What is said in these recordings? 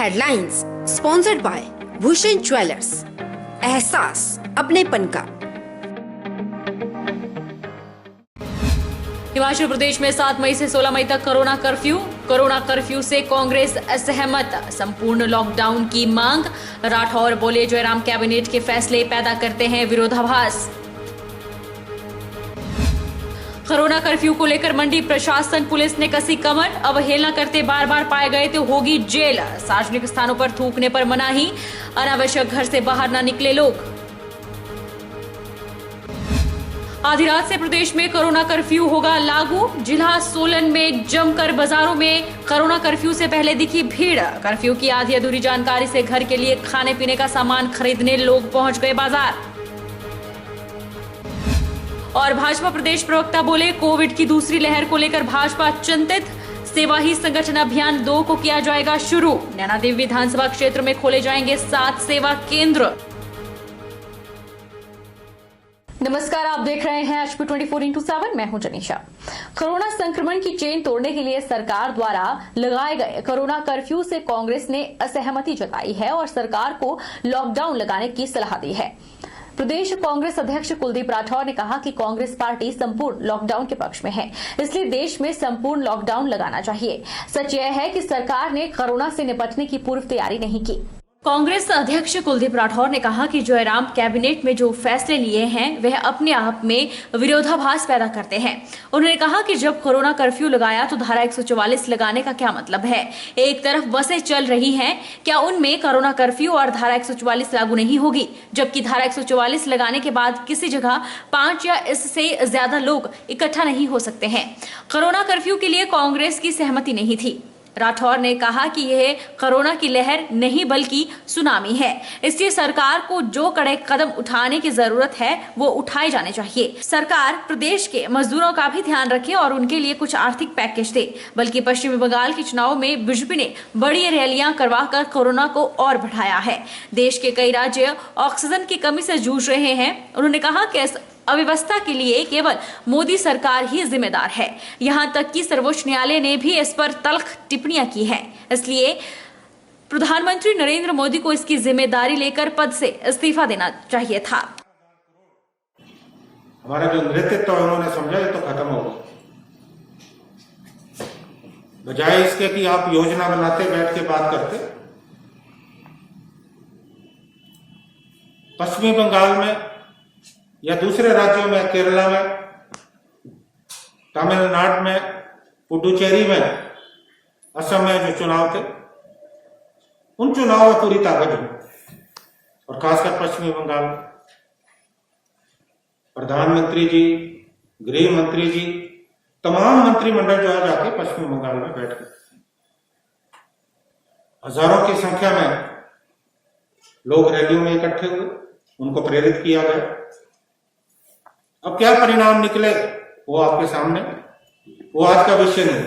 Headlines sponsored by Bhushan jewellers, एहसास अपनेपन का। हिमाचल प्रदेश में 7 मई से 16 मई तक कोरोना कर्फ्यू। कोरोना कर्फ्यू से कांग्रेस असहमत, संपूर्ण लॉकडाउन की मांग। राठौर बोले, जयराम कैबिनेट के फैसले पैदा करते हैं विरोधाभास। कोरोना कर्फ्यू को लेकर मंडी प्रशासन पुलिस ने कसी कमर, अवहेलना करते बार बार पाए गए तो होगी जेल। सार्वजनिक स्थानों पर थूकने पर मनाही, अनावश्यक घर से बाहर न निकले लोग। आधी रात से प्रदेश में कोरोना कर्फ्यू होगा लागू। जिला सोलन में जमकर बाजारों में कोरोना कर्फ्यू से पहले दिखी भीड़। कर्फ्यू की आधी अधूरी जानकारी से घर के लिए खाने पीने का सामान खरीदने लोग पहुंच गए बाजार। और भाजपा प्रदेश प्रवक्ता बोले, कोविड की दूसरी लहर को लेकर भाजपा चिंतित। सेवा ही संगठन अभियान 2 को किया जाएगा शुरू। नैनादेवी विधानसभा क्षेत्र में खोले जाएंगे 7 सेवा केंद्र। नमस्कार, आप देख रहे हैं HP 24x7। मैं हूं जनीशा। कोरोना संक्रमण की चेन तोड़ने के लिए सरकार द्वारा लगाए गए कोरोना कर्फ्यू से कांग्रेस ने असहमति जताई है और सरकार को लॉकडाउन लगाने की सलाह दी है। प्रदेश कांग्रेस अध्यक्ष कुलदीप राठौर ने कहा कि कांग्रेस पार्टी संपूर्ण लॉकडाउन के पक्ष में है, इसलिए देश में संपूर्ण लॉकडाउन लगाना चाहिए। सच यह है कि सरकार ने कोरोना से निपटने की पूर्व तैयारी नहीं की। कांग्रेस अध्यक्ष कुलदीप राठौर ने कहा कि जयराम कैबिनेट में जो फैसले लिए हैं वह अपने आप में विरोधाभास पैदा करते हैं। उन्होंने कहा कि जब कोरोना कर्फ्यू लगाया तो धारा 144 लगाने का क्या मतलब है? एक तरफ बसें चल रही हैं, क्या उनमें कोरोना कर्फ्यू और धारा 144 लागू नहीं होगी? जबकि धारा 144 लगाने के बाद किसी जगह 5 या इससे ज्यादा लोग इकट्ठा नहीं हो सकते हैं। कोरोना कर्फ्यू के लिए कांग्रेस की सहमति नहीं थी। राठौर ने कहा कि यह कोरोना की लहर नहीं बल्कि सुनामी है, इसलिए सरकार को जो कड़े कदम उठाने की जरूरत है वो उठाए जाने चाहिए। सरकार प्रदेश के मजदूरों का भी ध्यान रखे और उनके लिए कुछ आर्थिक पैकेज दे। बल्कि पश्चिम बंगाल के चुनाव में बीजेपी ने बड़ी रैलियां करवाकर कोरोना को और बढ़ाया है। देश के कई राज्य ऑक्सीजन की कमी से जूझ रहे हैं। उन्होंने कहा कि इस अव्यवस्था के लिए केवल मोदी सरकार ही जिम्मेदार है। यहां तक कि सर्वोच्च न्यायालय ने भी इस पर तल्ख टिप्पणियां की है। इसलिए प्रधानमंत्री नरेंद्र मोदी को इसकी जिम्मेदारी लेकर पद से इस्तीफा देना चाहिए था। हमारा जो नेतृत्व है उन्होंने समझा ये तो खत्म हो गया। बजाय इसके कि आप योजना बनाते बैठ के बात करते, पश्चिमी बंगाल में या दूसरे राज्यों में, केरला में, तमिलनाडु में, पुडुचेरी में, असम में जो चुनाव थे उन चुनावों में पूरी ताकत है। और खासकर पश्चिमी बंगाल में प्रधानमंत्री जी, गृह मंत्री जी, तमाम मंत्रिमंडल जो है जाके पश्चिमी बंगाल में बैठ गए। हजारों की संख्या में लोग रैलियों में इकट्ठे हुए, उनको प्रेरित किया गया। अब क्या परिणाम निकले वो आपके सामने, वो आज का विषय नहीं।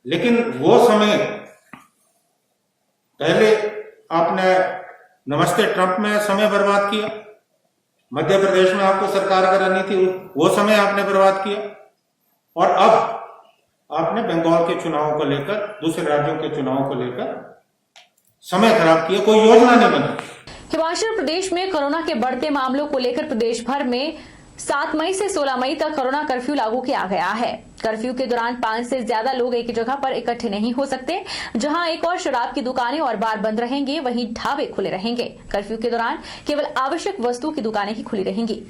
लेकिन वो समय पहले आपने नमस्ते ट्रंप में समय बर्बाद किया, मध्य प्रदेश में आपको सरकार करानी थी, वो समय आपने बर्बाद किया, और अब आपने बंगाल के चुनावों को लेकर, दूसरे राज्यों के चुनावों को लेकर समय खराब किया, कोई योजना नहीं बनी। हिमाचल प्रदेश में कोरोना के बढ़ते मामलों को लेकर प्रदेश भर में 7 मई से 16 मई तक कोरोना कर्फ्यू लागू किया गया है। कर्फ्यू के दौरान 5 से ज्यादा लोग एक जगह पर इकट्ठे नहीं हो सकते। जहां एक और शराब की दुकानें और बार बंद रहेंगे, वहीं ढाबे खुले रहेंगे। कर्फ्यू के दौरान केवल आवश्यक वस्तुओं की दुकानें ही खुली रहेंगी।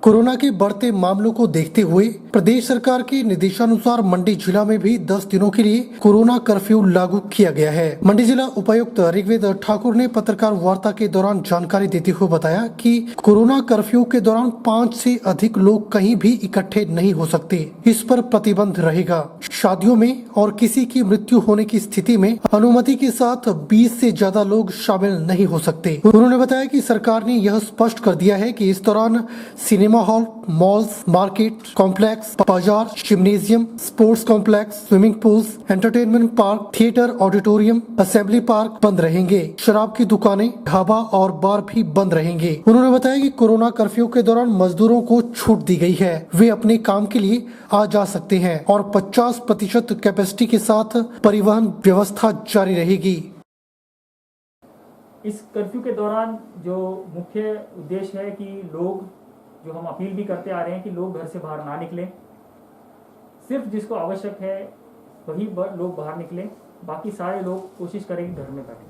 कोरोना के बढ़ते मामलों को देखते हुए प्रदेश सरकार के निर्देशानुसार मंडी जिला में भी 10 दिनों के लिए कोरोना कर्फ्यू लागू किया गया है। मंडी जिला उपायुक्त ऋग्वेद ठाकुर ने पत्रकार वार्ता के दौरान जानकारी देते हुए बताया कि कोरोना कर्फ्यू के दौरान 5 से अधिक लोग कहीं भी इकट्ठे नहीं हो सकते। इस पर प्रतिबंध रहेगा। शादियों में और किसी की मृत्यु होने की स्थिति में अनुमति के साथ 20 से ज्यादा लोग शामिल नहीं हो सकते। उन्होंने बताया कि सरकार ने यह स्पष्ट कर दिया है कि इस दौरान cinema cinema hall, malls, market complex, बाजार, gymnasium, sports complex, swimming pools, entertainment park, theatre, auditorium, assembly park बंद रहेंगे। शराब की दुकानें, ढाबा और बार भी बंद रहेंगे। उन्होंने बताया कि कोरोना कर्फ्यू के दौरान मजदूरों को छूट दी गई है, वे अपने काम के लिए आ जा सकते हैं और 50% कैपेसिटी के साथ परिवहन व्यवस्था जारी रहेगी। इस कर्फ्यू के दौरान जो मुख्य उद्देश्य है कि लोग, जो हम अपील भी करते आ रहे हैं कि लोग घर से बाहर ना निकलें, सिर्फ जिसको आवश्यक है वही लोग बाहर निकलें, बाकी सारे लोग कोशिश करेंगे घर में बैठें।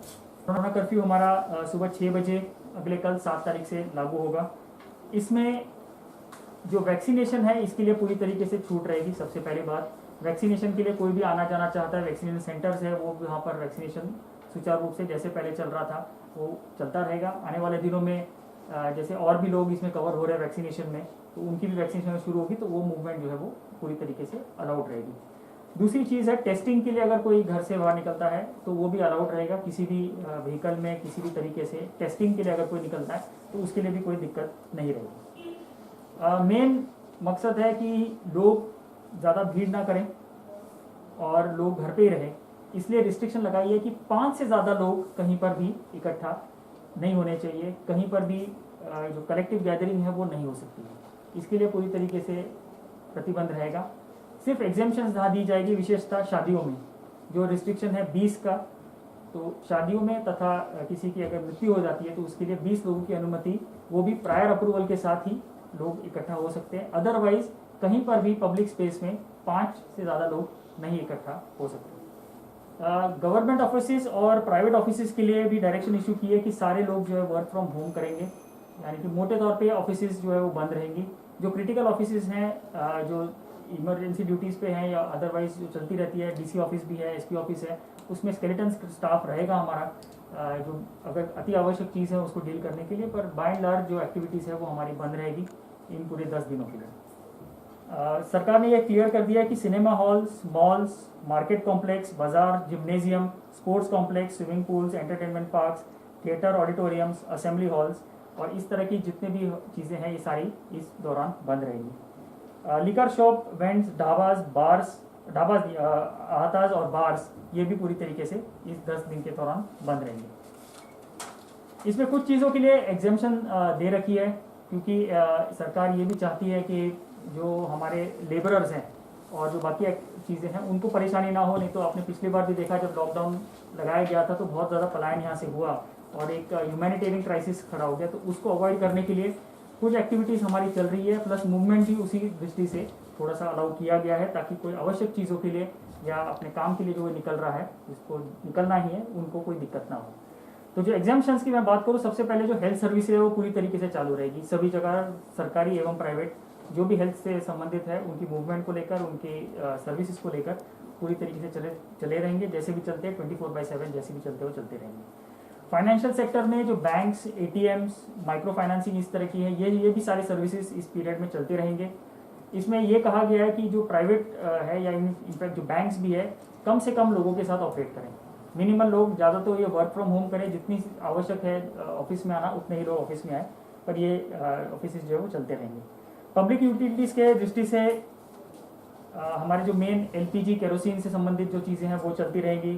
कोरोना कर्फ्यू हमारा सुबह 6 बजे अगले कल 7 तारीख से लागू होगा। इसमें जो वैक्सीनेशन है इसके लिए पूरी तरीके से छूट रहेगी। सबसे पहली बात, वैक्सीनेशन के लिए कोई भी आना जाना चाहता है, वैक्सीनेशन सेंटर्स है वो वहाँ पर वैक्सीनेशन सुचारू रूप से जैसे पहले चल रहा था वो चलता रहेगा। आने वाले दिनों में जैसे और भी लोग इसमें कवर हो रहे हैं वैक्सीनेशन में, तो उनकी भी वैक्सीनेशन शुरू होगी तो वो मूवमेंट जो है वो पूरी तरीके से अलाउड रहेगी। दूसरी चीज़ है, टेस्टिंग के लिए अगर कोई घर से बाहर निकलता है तो वो भी अलाउड रहेगा। किसी भी व्हीकल में किसी भी तरीके से टेस्टिंग के लिए अगर कोई निकलता है तो उसके लिए भी कोई दिक्कत नहीं रहेगी। मेन मकसद है कि लोग ज़्यादा भीड़ ना करें और लोग घर पे ही रहें, इसलिए रिस्ट्रिक्शन लगाई है कि 5 से ज़्यादा लोग कहीं पर भी इकट्ठा नहीं होने चाहिए। कहीं पर भी जो कलेक्टिव गैदरिंग है वो नहीं हो सकती है। इसके लिए पूरी तरीके से प्रतिबंध रहेगा। सिर्फ एग्जेम्पशंस जहाँ दी जाएगी, विशेषतः शादियों में जो रिस्ट्रिक्शन है 20 का, तो शादियों में तथा किसी की अगर मृत्यु हो जाती है तो उसके लिए 20 लोगों की अनुमति, वो भी प्रायर अप्रूवल के साथ ही लोग इकट्ठा हो सकते हैं। अदरवाइज कहीं पर भी पब्लिक स्पेस में 5 से ज़्यादा लोग नहीं इकट्ठा हो सकते। गवर्नमेंट ऑफिसेज और प्राइवेट ऑफिसेज के लिए भी डायरेक्शन इशू की है कि सारे लोग जो है वर्क फ्रॉम होम करेंगे, यानी कि मोटे तौर पे ऑफिसेज जो है वो बंद रहेंगी। जो क्रिटिकल ऑफिसेज हैं, जो इमरजेंसी ड्यूटीज़ पे हैं या अदरवाइज जो चलती रहती है, डीसी ऑफिस भी है, एसपी ऑफिस है, उसमें स्केलेटन स्टाफ रहेगा हमारा, जो अगर अति आवश्यक चीज़ है उसको डील करने के लिए। पर बाय एंड लार्ज जो एक्टिविटीज़ है वो हमारी बंद रहेगी इन पूरे 10 दिनों के लिए। सरकार ने यह क्लियर कर दिया है कि cinema halls, malls, market complex, बाजार, gymnasium, sports complex, swimming pools, entertainment parks, theatre, auditoriums, assembly halls और इस तरह की जितने भी चीज़ें हैं ये सारी इस दौरान बंद रहेंगी। लिकर शॉप, वेंट्स, आहाताज और बार्स ये भी पूरी तरीके से इस 10 दिन के दौरान बंद रहेंगे। इसमें कुछ चीज़ों के लिए एग्जेम्पशन दे रखी है, क्योंकि सरकार ये भी चाहती है कि जो हमारे लेबरर्स हैं और जो बाकी चीज़ें हैं उनको परेशानी ना हो। नहीं तो आपने पिछली बार भी देखा जब लॉकडाउन लगाया गया था तो बहुत ज़्यादा पलायन यहाँ से हुआ और एक ह्यूमैनिटेरियन क्राइसिस खड़ा हो गया। तो उसको अवॉइड करने के लिए कुछ एक्टिविटीज़ हमारी चल रही है, प्लस मूवमेंट भी उसी दृष्टि से थोड़ा सा अलाउ किया गया है, ताकि कोई आवश्यक चीज़ों के लिए या अपने काम के लिए जो निकल रहा है, जिसको निकलना ही है, उनको कोई दिक्कत ना हो। तो जो एग्जाम्पशंस की मैं बात करूँ, सबसे पहले जो हेल्थ सर्विस है वो पूरी तरीके से चालू रहेगी। सभी जगह सरकारी एवं प्राइवेट जो भी हेल्थ से संबंधित है उनकी मूवमेंट को लेकर, उनकी सर्विसेज को लेकर पूरी तरीके से चले रहेंगे, जैसे भी चलते हैं 24/7 जैसे भी चलते हो चलते रहेंगे। फाइनेंशियल सेक्टर में जो बैंक्स, एटीएम्स, माइक्रो फाइनेंसिंग इस तरह की है, ये भी सारे सर्विसेज इस पीरियड में चलते रहेंगे। इसमें ये कहा गया है कि जो प्राइवेट है या इनफैक्ट जो बैंक्स भी है, कम से कम लोगों के साथ ऑपरेट करें। मिनिमल लोग, ज़्यादा तो ये वर्क फ्रॉम होम करें, जितनी आवश्यक है ऑफिस में आना उतने ही लोग ऑफिस में आए, पर ये ऑफिस जो है वो चलते रहेंगे। पब्लिक यूटिलिटीज़ के दृष्टि से हमारे जो मेन एलपीजी, केरोसिन से संबंधित जो चीज़ें हैं वो चलती रहेंगी।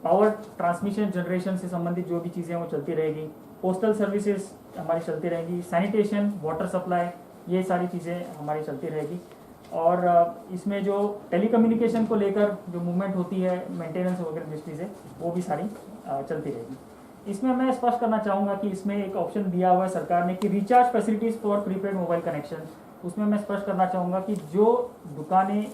पावर ट्रांसमिशन, जनरेशन से संबंधित जो भी चीज़ें हैं वो चलती रहेगी। पोस्टल सर्विसेज हमारी चलती रहेंगी। सैनिटेशन, वाटर सप्लाई, ये सारी चीज़ें हमारी चलती रहेगी। और इसमें जो टेलीकम्युनिकेशन को लेकर जो मूवमेंट होती है मेंटेनेंस वगैरह दृष्टि से, वो भी सारी चलती रहेगी। इसमें मैं स्पष्ट करना चाहूँगा कि इसमें एक ऑप्शन दिया हुआ है सरकार ने कि recharge facilities for prepaid mobile connection. उसमें मैं स्पष्ट करना चाहूँगा कि जो दुकानें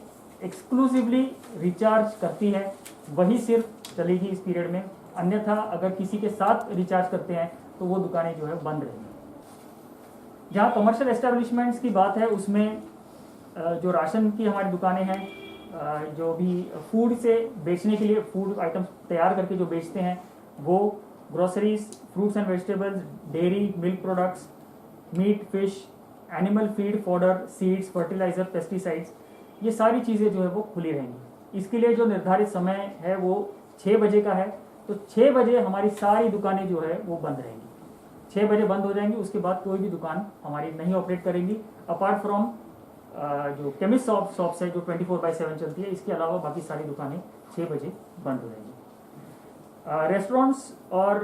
एक्सक्लूसिवली रिचार्ज करती है वही सिर्फ चलेगी इस पीरियड में, अन्यथा अगर किसी के साथ रिचार्ज करते हैं तो वो दुकानें जो है बंद रहेंगी। जहाँ कमर्शियल एस्टेब्लिशमेंट्स की बात है, उसमें जो राशन की हमारी दुकानें हैं, जो भी फूड से बेचने के लिए फूड आइटम्स तैयार करके जो बेचते हैं, वो groceries, fruits and vegetables, dairy, milk products, meat, fish, animal feed, fodder, seeds, fertiliser, pesticides, ये सारी चीज़ें जो है वो खुली रहेंगी। इसके लिए जो निर्धारित समय है वो 6 बजे का है, तो 6 बजे हमारी सारी दुकानें जो है वो बंद रहेंगी। 6 बजे बंद हो जाएंगी। उसके बाद कोई भी दुकान हमारी नहीं ऑपरेट करेंगी अपार्ट फ्रॉम जो केमिस्ट शॉप्स है जो 24/7 चलती है। इसके अलावा बाकी सारी दुकानें 6 बजे बंद हो जाएंगी। रेस्टोरेंट्स और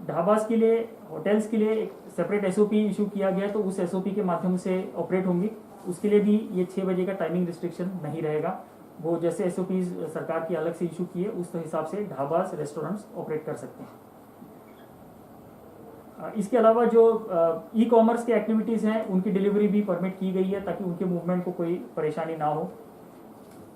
ढाबास के लिए, होटल्स के लिए एक सेपरेट एसओपी इशू किया गया, तो उस एसओपी के माध्यम से ऑपरेट होंगी। उसके लिए भी ये 6 बजे का टाइमिंग रिस्ट्रिक्शन नहीं रहेगा। वो जैसे एसओपी सरकार की अलग से इशू की है उस हिसाब से ढाबास, रेस्टोरेंट्स ऑपरेट कर सकते हैं। इसके अलावा जो ई कॉमर्स के एक्टिविटीज़ हैं उनकी डिलीवरी भी परमिट की गई है ताकि उनके मूवमेंट को कोई परेशानी ना हो।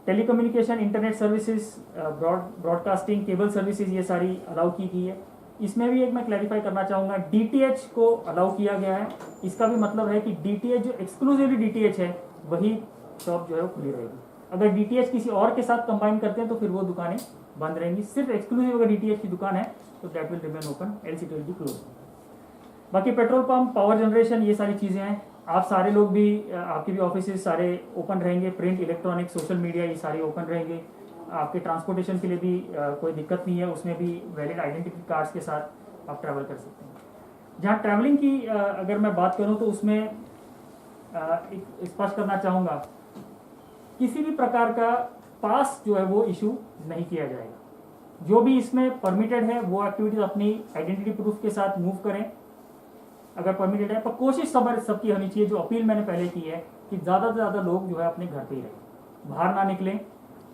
Telecommunication, internet services, broadcasting, cable services ये सारी अलाउ की गई है। इसमें भी एक मैं क्लैरिफाई करना चाहूँगा, डीटीएच को अलाउ किया गया है। इसका भी मतलब है कि डीटीएच जो एक्सक्लूसिवली डीटीएच है वही शॉप जो है वो खुली रहेगी। अगर डीटीएच किसी और के साथ कंबाइन करते हैं तो फिर वो दुकानें बंद रहेंगी। सिर्फ एक्सक्लूसिव अगर डीटीएच की दुकान है तो that will remain open, else it will be close. बाकी पेट्रोल पंप, पावर जनरेशन, ये सारी चीज़ें हैं। आप सारे लोग भी, आपके भी ऑफिस सारे ओपन रहेंगे। प्रिंट, इलेक्ट्रॉनिक, सोशल मीडिया ये सारे ओपन रहेंगे। आपके ट्रांसपोर्टेशन के लिए भी कोई दिक्कत नहीं है, उसमें भी वैलिड आइडेंटिटी कार्ड्स के साथ आप ट्रैवल कर सकते हैं। जहाँ ट्रैवलिंग की अगर मैं बात करूँ तो उसमें एक स्पष्ट करना चाहूँगा, किसी भी प्रकार का पास जो है वो इशू नहीं किया जाएगा। जो भी इसमें परमिटेड है वो एक्टिविटीज अपनी आइडेंटिटी प्रूफ के साथ मूव करें अगर परमिटेड है, पर कोशिश सबकी होनी चाहिए, जो अपील मैंने पहले की है, कि ज़्यादा से ज़्यादा लोग जो है अपने घर पे ही रहें, बाहर ना निकलें।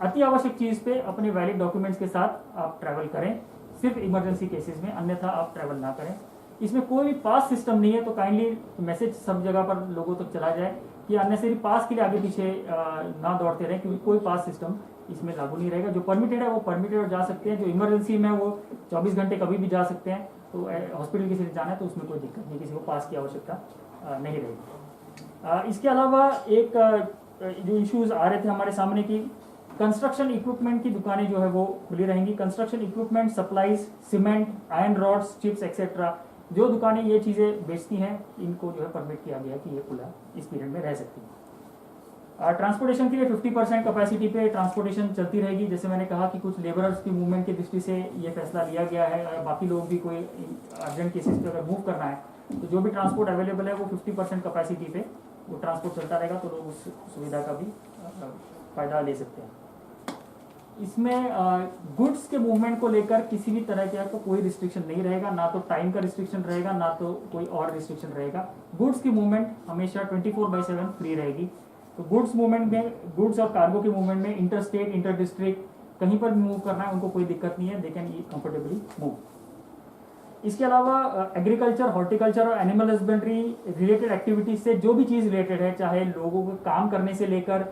अति आवश्यक चीज़ पे अपने वैलिड डॉक्यूमेंट्स के साथ आप ट्रैवल करें, सिर्फ इमरजेंसी केसेस में, अन्यथा आप ट्रैवल ना करें। इसमें कोई भी पास सिस्टम नहीं है, तो काइंडली मैसेज सब जगह पर लोगों तक चला जाए कि अननेसेसरी पास के लिए आगे पीछे ना दौड़ते रहें, क्योंकि कोई पास सिस्टम इसमें लागू नहीं रहेगा। जो परमिटेड है वो परमिटेड और जा सकते हैं, जो इमरजेंसी में वो 24 घंटे कभी भी जा सकते हैं। तो हॉस्पिटल किसी से जाना है तो उसमें कोई दिक्कत नहीं, किसी को पास की आवश्यकता नहीं रहेगी। इसके अलावा एक जो इश्यूज आ रहे थे हमारे सामने की, कंस्ट्रक्शन इक्विपमेंट की दुकानें जो है वो खुली रहेंगी। Construction equipment, supplies, cement, iron rods, chips etcetera, जो दुकानें ये चीज़ें बेचती हैं इनको जो है परमिट किया गया कि ये खुला इस पीरियड में रह सकती हैं। ट्रांसपोर्टेशन के लिए 50% कैपेसिटी पे ट्रांसपोर्टेशन चलती रहेगी। जैसे मैंने कहा कि कुछ लेबरर्स की मूवमेंट की दृष्टि से ये फैसला लिया गया है। बाकी लोग भी कोई अर्जेंट केसेस पे अगर मूव करना है तो जो भी ट्रांसपोर्ट अवेलेबल है वो 50% कैपेसिटी पे वो ट्रांसपोर्ट चलता रहेगा, तो लोग उस सुविधा का भी फ़ायदा ले सकते हैं। इसमें गुड्स के मूवमेंट को लेकर किसी भी तरह के आपको कोई रिस्ट्रिक्शन नहीं रहेगा, ना तो टाइम का रिस्ट्रिक्शन रहेगा, ना तो कोई और रिस्ट्रिक्शन रहेगा। गुड्स की मूवमेंट हमेशा 24/7 फ्री रहेगी। तो गुड्स मूवमेंट में, गुड्स और कार्गो के मूवमेंट में इंटर स्टेट, इंटर डिस्ट्रिक्ट कहीं पर भी मूव करना है उनको कोई दिक्कत नहीं है, दे कैन कंफर्टेबली मूव। इसके अलावा एग्रीकल्चर, हॉर्टिकल्चर और एनिमल हस्बेंड्री रिलेटेड एक्टिविटीज से जो भी चीज़ रिलेटेड है, चाहे लोगों को काम करने से लेकर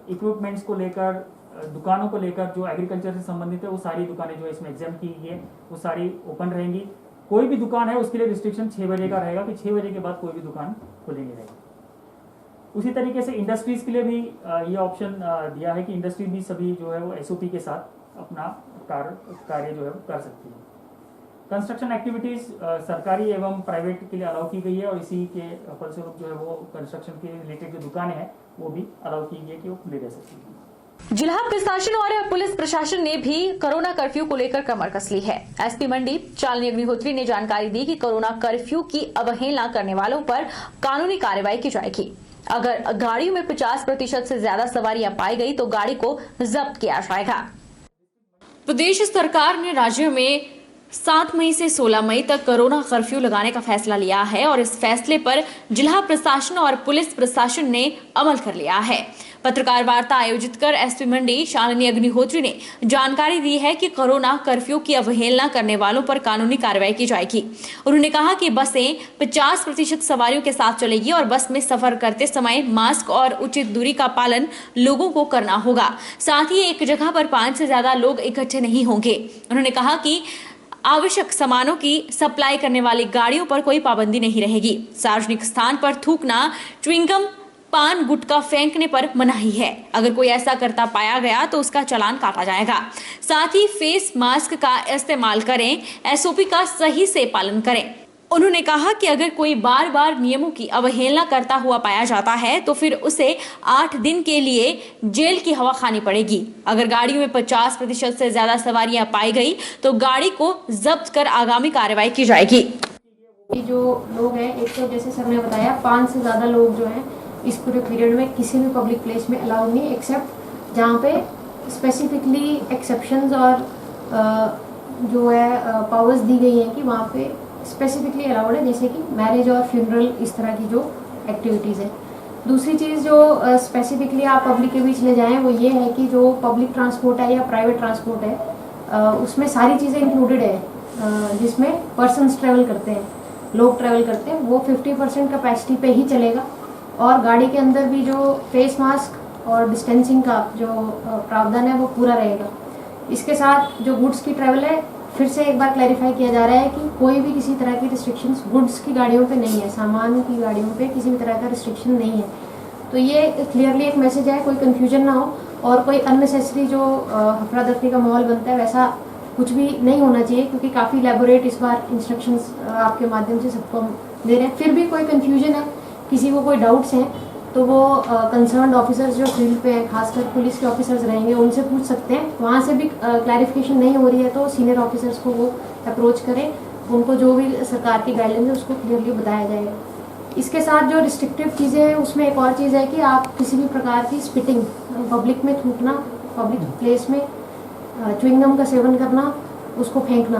इक्विपमेंट्स को लेकर, दुकानों को लेकर, जो एग्रीकल्चर से संबंधित है वो सारी दुकानें जो है इसमें एग्जाम की गई है वो सारी ओपन रहेंगी। कोई भी दुकान है उसके लिए रिस्ट्रिक्शन 6 बजे का रहेगा कि 6 बजे के बाद कोई भी दुकान खुली नहीं रहेगी। उसी तरीके से इंडस्ट्रीज के लिए भी ये ऑप्शन दिया है कि इंडस्ट्री भी सभी जो है वो एसओपी के साथ अपना कार्य जो है वो कर सकती है। कंस्ट्रक्शन एक्टिविटीज सरकारी एवं प्राइवेट के लिए अलाउ की गई है और इसी के फलस्वरूप जो है वो कंस्ट्रक्शन के रिलेटेड जो दुकानें हैं वो भी अलाउ की गई है कि वो खुली रह सकती है। जिला प्रशासन और पुलिस प्रशासन ने भी कोरोना कर्फ्यू को लेकर कमर कस ली है। एसपी मंडी शालिनी अग्निहोत्री ने जानकारी दी कि कोरोना कर्फ्यू की अवहेलना करने वालों पर कानूनी कार्रवाई की जाएगी। अगर गाड़ियों में 50% से ज्यादा सवारियां पाई गई तो गाड़ी को जब्त किया जाएगा। प्रदेश सरकार ने राज्य में 7 मई से 16 मई तक कोरोना कर्फ्यू लगाने का फैसला लिया है और इस फैसले पर जिला प्रशासन और पुलिस प्रशासन ने अमल कर लिया है। पत्रकार वार्ता आयोजित कर एसपी मंडी शालिनी अग्निहोत्री ने जानकारी दी है कि कोरोना कर्फ्यू की अवहेलना करने वालों पर कानूनी कार्रवाई की जाएगी। उन्होंने कहा कि बसें 50% सवारियों के साथ चलेगी और बस में सफर करते समय मास्क और उचित दूरी का पालन लोगों को करना होगा। साथ ही एक जगह पर 5 से ज्यादा लोग इकट्ठे नहीं होंगे। उन्होंने कहा कि आवश्यक सामानों की सप्लाई करने वाली गाड़ियों पर कोई पाबंदी नहीं रहेगी। सार्वजनिक स्थान पर थूकना, च्युइंगम, पान, गुटखा फेंकने पर मनाही है। अगर कोई ऐसा करता पाया गया तो उसका चालान काटा जाएगा। साथ ही फेस मास्क का इस्तेमाल करें, एसओपी का सही से पालन करें। उन्होंने कहा कि अगर कोई बार बार नियमों की अवहेलना करता हुआ पाया जाता है तो फिर उसे 8 दिन के लिए जेल की हवा खानी पड़ेगी। अगर गाड़ियों में 50% से ज्यादा सवारियां पाई गई तो गाड़ी को जब्त कर आगामी कार्रवाई की जाएगी। ये जो लोग हैं, एक तो जैसे सर ने बताया 5 से ज़्यादा लोग जो हैं इस पूरे पीरियड में किसी भी पब्लिक प्लेस में अलाउड नहीं, एक्सेप्ट जहाँ पे स्पेसिफिकली एक्सेप्शंस और जो है पावर्स दी गई हैं कि वहाँ पे स्पेसिफिकली अलाउड है, जैसे कि मैरिज और फ्यूनरल, इस तरह की जो एक्टिविटीज़ है। दूसरी चीज़ जो स्पेसिफिकली आप पब्लिक के बीच ले जाएं वो ये है कि जो पब्लिक ट्रांसपोर्ट है या प्राइवेट ट्रांसपोर्ट है उसमें सारी चीज़ें इंक्लूडेड है, जिसमें पर्सन्स ट्रैवल करते हैं, लोग ट्रैवल करते हैं, वो 50% कैपेसिटी पे ही चलेगा। और गाड़ी के अंदर भी जो फेस मास्क और डिस्टेंसिंग का जो प्रावधान है वो पूरा रहेगा। इसके साथ जो गुड्स की ट्रैवल है, फिर से एक बार क्लैरिफाई किया जा रहा है कि कोई भी किसी तरह की रिस्ट्रिक्शंस गुड्स की गाड़ियों पे नहीं है, सामान की गाड़ियों पे किसी भी तरह का रिस्ट्रिक्शन नहीं है। तो ये क्लियरली एक मैसेज है, कोई कन्फ्यूजन ना हो और कोई अननेसेसरी जो हफड़ा दफड़ी का माहौल बनता है वैसा कुछ भी नहीं होना चाहिए, क्योंकि काफ़ी एलैबोरेट इस बार इंस्ट्रक्शंस आपके माध्यम से सबको हम दे रहे हैं। फिर भी कोई कन्फ्यूजन है, किसी को कोई डाउट्स हैं, तो वो कंसर्न्ड ऑफिसर्स जो फील्ड पे हैं, खासकर पुलिस के ऑफिसर्स रहेंगे, उनसे पूछ सकते हैं। वहाँ से भी क्लैरिफिकेशन नहीं हो रही है तो सीनियर ऑफिसर्स को वो अप्रोच करें, उनको जो भी सरकार की गाइडलाइंस है उसको क्लियरली बताया जाएगा। इसके साथ जो रिस्ट्रिक्टिव चीज़ें हैं उसमें एक और चीज़ है कि आप किसी भी प्रकार की स्पिटिंग, पब्लिक में थूकना, पब्लिक प्लेस में च्युइंगम का सेवन करना, उसको फेंकना,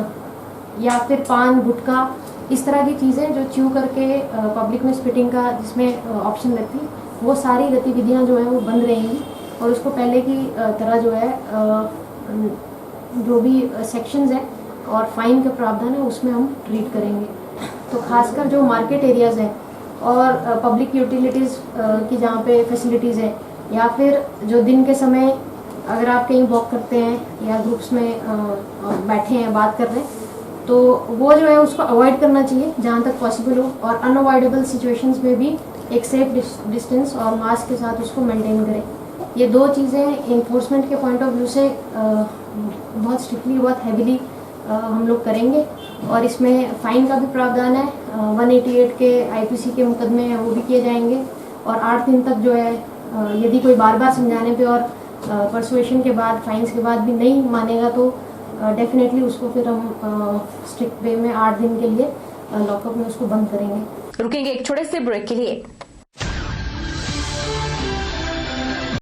या फिर पान, गुटखा, इस तरह की चीज़ें जो च्यू करके पब्लिक में स्पिटिंग का जिसमें ऑप्शन लगती, वो सारी गतिविधियां जो है वो बंद रहेंगी। और उसको पहले की तरह जो है जो भी सेक्शंस हैं और फाइन के प्रावधान है उसमें हम ट्रीट करेंगे। तो खासकर जो मार्केट एरियाज़ हैं और पब्लिक यूटिलिटीज़ की जहाँ पे फैसिलिटीज़ है, या फिर जो दिन के समय अगर आप कहीं वॉक करते हैं या ग्रुप्स में बैठे हैं, बात कर रहे हैं, तो वो जो है उसको अवॉइड करना चाहिए जहाँ तक पॉसिबल हो। और अनअवॉइडेबल सिचुएशंस में भी एक सेफ डिस्टेंस और मास्क के साथ उसको मेंटेन करें। ये दो चीज़ें इन्फोर्समेंट के पॉइंट ऑफ व्यू से बहुत स्ट्रिक्टली, बहुत हैविली हम लोग करेंगे। और इसमें फ़ाइन का भी प्रावधान है, 188 के आईपीसी के मुकदमे हैं वो भी किए जाएंगे। और 8 दिन तक जो है यदि कोई बार बार समझाने पे और परसुएशन के बाद, फाइन्स के बाद भी नहीं मानेगा तो डेफिनेटली उसको फिर हम स्ट्रिक्ट वे में 8 दिन के लिए लॉकअप में उसको बंद करेंगे। रुकेंगे एक छोटे से ब्रेक के लिए।